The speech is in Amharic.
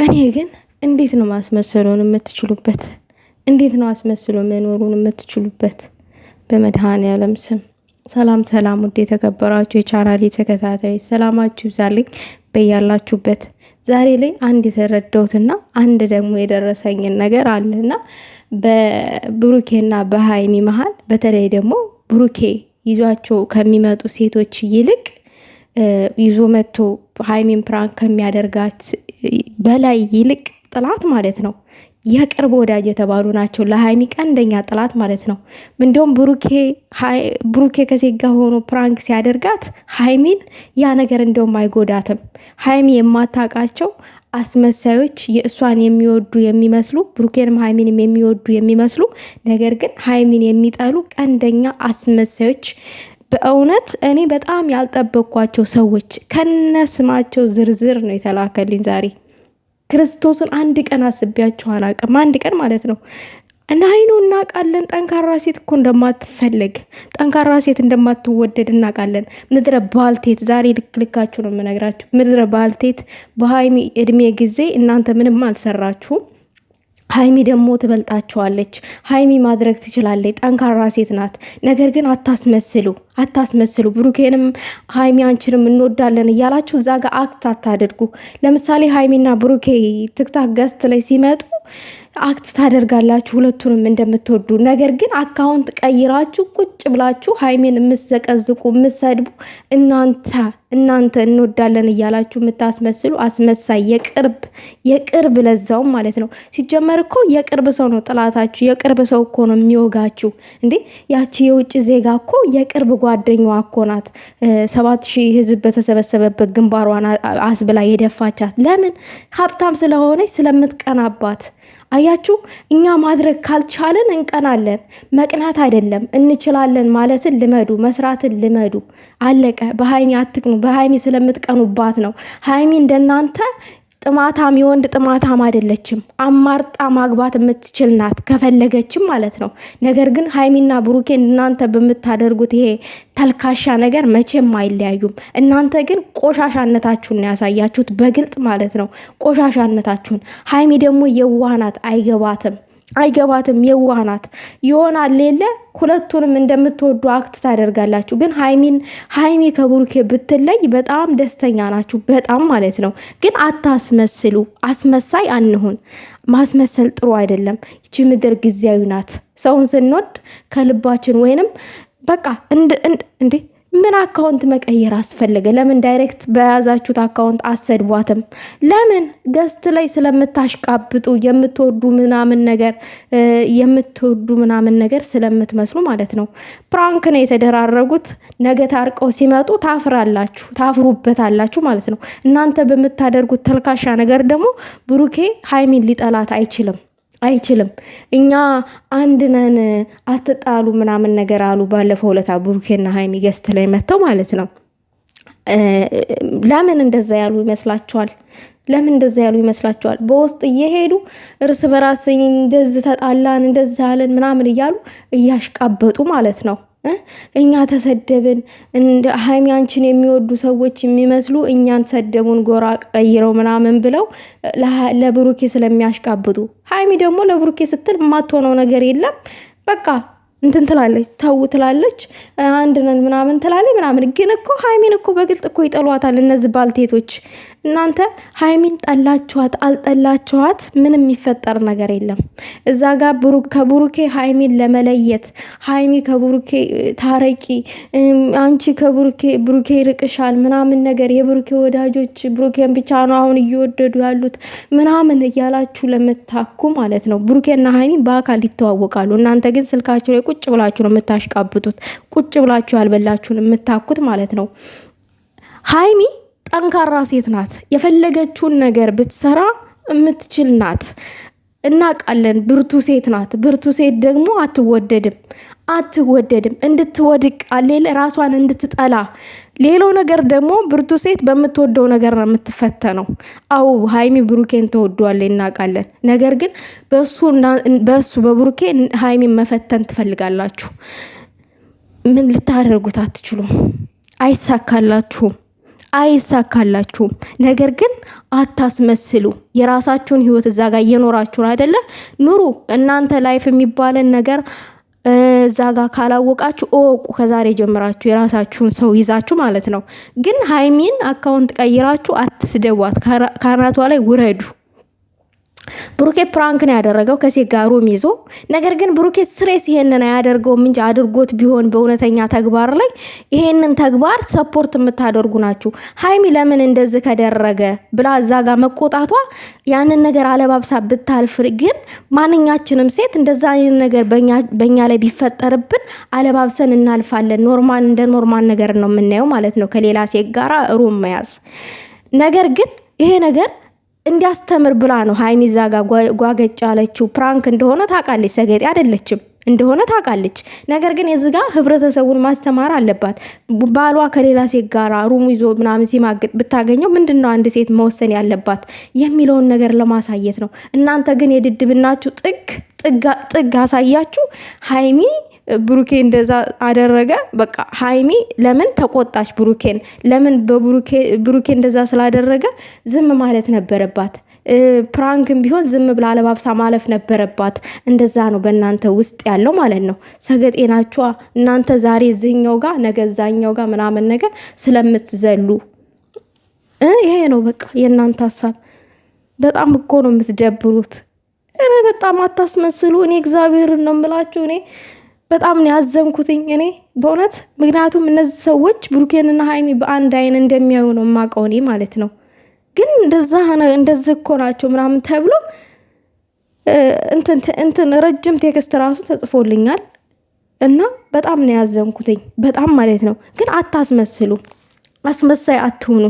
እኔ ግን እንዴት ነው ማስመሰሉን የምትችሉበት? እንዴት ነው አስመስሎ መኖሩን የምትችሉበት? በመድኃኔዓለም ስም ሰላም ሰላም፣ ውድ የተከበራችሁ የቻናሌ ተከታታዮች ሰላማችሁ ይብዛልኝ በያላችሁበት። ዛሬ ላይ አንድ የተረዳሁትና አንድ ደግሞ የደረሰኝን ነገር አለና በብሩኬና በሃይሚ መሀል በተለይ ደግሞ ብሩኬ ይዟቸው ከሚመጡ ሴቶች ይልቅ ይዞ መጥቶ ሃይሚን ፕራንክ ከሚያደርጋት በላይ ይልቅ ጥላት ማለት ነው የቅርብ ወዳጅ የተባሉ ናቸው። ለሃይሚ ቀንደኛ ጥላት ማለት ነው። እንደውም ብሩኬ ከሴት ጋር ሆኖ ፕራንክ ሲያደርጋት ሃይሚን ያ ነገር እንደውም አይጎዳትም። ሃይሚ የማታውቃቸው አስመሳዮች የእሷን የሚወዱ የሚመስሉ ብሩኬንም ሃይሚንም የሚወዱ የሚመስሉ ነገር ግን ሃይሚን የሚጠሉ ቀንደኛ አስመሳዮች፣ በእውነት እኔ በጣም ያልጠበቅኳቸው ሰዎች ከነስማቸው ዝርዝር ነው የተላከልኝ ዛሬ። ክርስቶስን አንድ ቀን አስቤያቸው አላቅም። አንድ ቀን ማለት ነው። እና አይኑ እናውቃለን። ጠንካራ ሴት እኮ እንደማትፈለግ፣ ጠንካራ ሴት እንደማትወደድ እናውቃለን። ምድረ ባልቴት፣ ዛሬ ልካችሁ ነው የምነግራችሁ። ምድረ ባልቴት በሃይሚ እድሜ ጊዜ እናንተ ምንም አልሰራችሁም። ሃይሚ ደግሞ ትበልጣቸዋለች። ሃይሚ ማድረግ ትችላለች። ጠንካራ ሴት ናት። ነገር ግን አታስመስሉ። ብሩኬንም ሃይሚ አንቺንም እንወዳለን እያላችሁ እዛ ጋር አክት አታደርጉ። ለምሳሌ ሃይሚና ብሩኬ ቲክታክ ገስት ላይ ሲመጡ አክት ታደርጋላችሁ ሁለቱንም እንደምትወዱ። ነገር ግን አካውንት ቀይራችሁ ቁጭ ብላችሁ ሃይሜን የምትዘቀዝቁ የምትሰድቡ እናንተ እንወዳለን እያላችሁ የምታስመስሉ አስመሳይ የቅርብ ለዛውም ማለት ነው። ሲጀመር እኮ የቅርብ ሰው ነው ጥላታችሁ። የቅርብ ሰው እኮ ነው የሚወጋችሁ እንዴ። ያቺ የውጭ ዜጋ እኮ የቅርብ ጓደኛዋ እኮ ናት። 7,000 ህዝብ በተሰበሰበበት ግንባሯን አስብላ የደፋቻት ለምን? ሀብታም ስለሆነች ስለምትቀናባት። አያችሁ፣ እኛ ማድረግ ካልቻለን እንቀናለን። መቅናት አይደለም፣ እንችላለን ማለትን ልመዱ፣ መስራትን ልመዱ። አለቀ። በሃይሚ አትቅኑ። በሃይሚ ስለምትቀኑባት ነው። ሃይሚ እንደናንተ ጥማታም የወንድ ጥማታም አይደለችም። አማርጣ ማግባት የምትችል ናት ከፈለገችም ማለት ነው። ነገር ግን ሃይሚና ብሩኬ እናንተ በምታደርጉት ይሄ ተልካሻ ነገር መቼም አይለያዩም። እናንተ ግን ቆሻሻነታችሁን ያሳያችሁት በግልጥ ማለት ነው። ቆሻሻነታችሁን። ሃይሚ ደግሞ የዋህ ናት፣ አይገባትም። የዋህ ናት። ይሆናል ሌለ ሁለቱንም እንደምትወዱ አክት ታደርጋላችሁ። ግን ሃይሚ ከብሩኬ ብትለይ በጣም ደስተኛ ናችሁ፣ በጣም ማለት ነው። ግን አታስመስሉ። አስመሳይ አንሁን። ማስመሰል ጥሩ አይደለም። ይቺ ምድር ጊዜያዊ ናት። ሰውን ስንወድ ከልባችን ወይንም በቃ እንዴ ምን አካውንት መቀየር አስፈለገ? ለምን ዳይሬክት በያዛችሁት አካውንት አሰድቧትም? ለምን ገስት ላይ ስለምታሽቃብጡ የምትወዱ ምናምን ነገር ስለምትመስሉ ማለት ነው። ፕራንክ ነው የተደራረጉት። ነገ ታርቀው ሲመጡ ታፍሩበታላችሁ ማለት ነው። እናንተ በምታደርጉት ተልካሻ ነገር ደግሞ ብሩኬ ሃይሚን ሊጠላት አይችልም። እኛ አንድ ነን አትጣሉ ምናምን ነገር አሉ ባለፈው ዕለት ብሩኬና ሃይሚ ገስት ላይ መተው ማለት ነው። ለምን እንደዛ ያሉ ይመስላችኋል? በውስጥ እየሄዱ እርስ በራስ እንደዚህ ተጣላን እንደዚህ አለን ምናምን እያሉ እያሽቃበጡ ማለት ነው። እኛ ተሰደብን፣ ሃይሚ አንቺን የሚወዱ ሰዎች የሚመስሉ እኛን ሰደቡን ጎራ ቀይረው ምናምን ብለው ለብሩኬ ስለሚያሽቃብጡ፣ ሃይሚ ደግሞ ለብሩኬ ስትል የማትሆነው ነገር የለም። በቃ እንትን ትላለች፣ ተው ትላለች፣ አንድ ነን ምናምን ትላለች ምናምን። ግን እኮ ሃይሚን እኮ በግልጥ እኮ ይጠሏታል እነዚህ ባልቴቶች። እናንተ ሃይሚን ጠላችኋት አልጠላችኋት ምንም የሚፈጠር ነገር የለም። እዛ ጋር ከብሩኬ ሃይሚን ለመለየት ሃይሚ ከብሩኬ ታረቂ፣ አንቺ ብሩኬ ይርቅሻል ምናምን ነገር የብሩኬ ወዳጆች ብሩኬን ብቻ ነው አሁን እየወደዱ ያሉት ምናምን እያላችሁ ለምታኩ ማለት ነው። ብሩኬና ሃይሚ በአካል ይተዋወቃሉ። እናንተ ግን ስልካችሁ ላይ ቁጭ ብላችሁ ነው የምታሽቃብጡት። ቁጭ ብላችሁ ያልበላችሁን የምታኩት ማለት ነው። ሃይሚ ጠንካራ ሴት ናት። የፈለገችውን ነገር ብትሰራ የምትችል ናት። እናውቃለን። ብርቱ ሴት ናት። ብርቱ ሴት ደግሞ አትወደድም። እንድትወድቅ አሌለ ራሷን እንድትጠላ። ሌላው ነገር ደግሞ ብርቱ ሴት በምትወደው ነገር ነው የምትፈተነው። አው ሃይሚ ብሩኬን ተወዷለች እናውቃለን። ነገር ግን በሱ በብሩኬ ሃይሚን መፈተን ትፈልጋላችሁ። ምን ልታደርጉት አትችሉም። አይሳካላችሁም። አይሳካላችሁም። ነገር ግን አታስመስሉ። የራሳችሁን ህይወት እዛ ጋር እየኖራችሁ አይደለ? ኑሩ። እናንተ ላይፍ የሚባልን ነገር እዛ ጋር ካላወቃችሁ እወቁ። ከዛሬ ጀምራችሁ የራሳችሁን ሰው ይዛችሁ ማለት ነው። ግን ሀይሚን አካውንት ቀይራችሁ አትስደቧት። ካናቷ ላይ ውረዱ። ብሩኬ ፕራንክን ያደረገው ከሴት ጋር ሩም ይዞ፣ ነገር ግን ብሩኬ ስሬስ ይሄንን አያደርገውም እንጂ አድርጎት ቢሆን በእውነተኛ ተግባር ላይ ይሄንን ተግባር ሰፖርት የምታደርጉ ናችሁ። ሀይሚ ለምን እንደዚህ ከደረገ ብላ እዛ ጋር መቆጣቷ ያንን ነገር አለባብሳ ብታልፍ፣ ግን ማንኛችንም ሴት እንደዛ አይነት ነገር በእኛ ላይ ቢፈጠርብን አለባብሰን እናልፋለን። ኖርማል እንደ ኖርማል ነገር ነው የምናየው ማለት ነው፣ ከሌላ ሴት ጋር ሩም መያዝ። ነገር ግን ይሄ ነገር እንዲያስተምር ብላ ነው ሀይሚ እዛ ጋር ጓገጭ ያለችው። ፕራንክ እንደሆነ ታውቃለች፣ ሰገጤ አይደለችም እንደሆነ ታውቃለች። ነገር ግን የዚህ ጋር ህብረተሰቡን ማስተማር አለባት። ባሏ ከሌላ ሴት ጋር ሩሙ ይዞ ምናምን ሲማግጥ ብታገኘው ምንድነው አንድ ሴት መወሰን ያለባት የሚለውን ነገር ለማሳየት ነው። እናንተ ግን የድድብናችሁ ጥግ አሳያችሁ። ሀይሚ ብሩኬ እንደዛ አደረገ፣ በቃ ሀይሚ ለምን ተቆጣች? ለምን ብሩኬ እንደዛ ስላደረገ ዝም ማለት ነበረባት? ፕራንክም ቢሆን ዝም ብላ አለባብሳ ማለፍ ነበረባት። እንደዛ ነው በእናንተ ውስጥ ያለው ማለት ነው። ሰገጤናችኋ እናንተ ዛሬ እዚህኛው ጋር ነገ እዛኛው ጋር ምናምን ነገር ስለምትዘሉ ይሄ ነው በቃ የእናንተ ሀሳብ። በጣም እኮ ነው የምትደብሩት። በጣም አታስመስሉ። እኔ እግዚአብሔርን ነው የምላችሁ። እኔ በጣም ነው ያዘንኩትኝ እኔ በእውነት። ምክንያቱም እነዚህ ሰዎች ብሩኬንና ሀይሚ በአንድ አይን እንደሚያዩ ነው የማውቀው እኔ ማለት ነው። ግን እንደዚህ እኮ ናቸው ምናምን ተብሎ እንትን ረጅም ቴክስት ራሱ ተጽፎልኛል እና በጣም ነው ያዘንኩትኝ በጣም ማለት ነው። ግን አታስመስሉ፣ አስመሳይ አትሁኑ።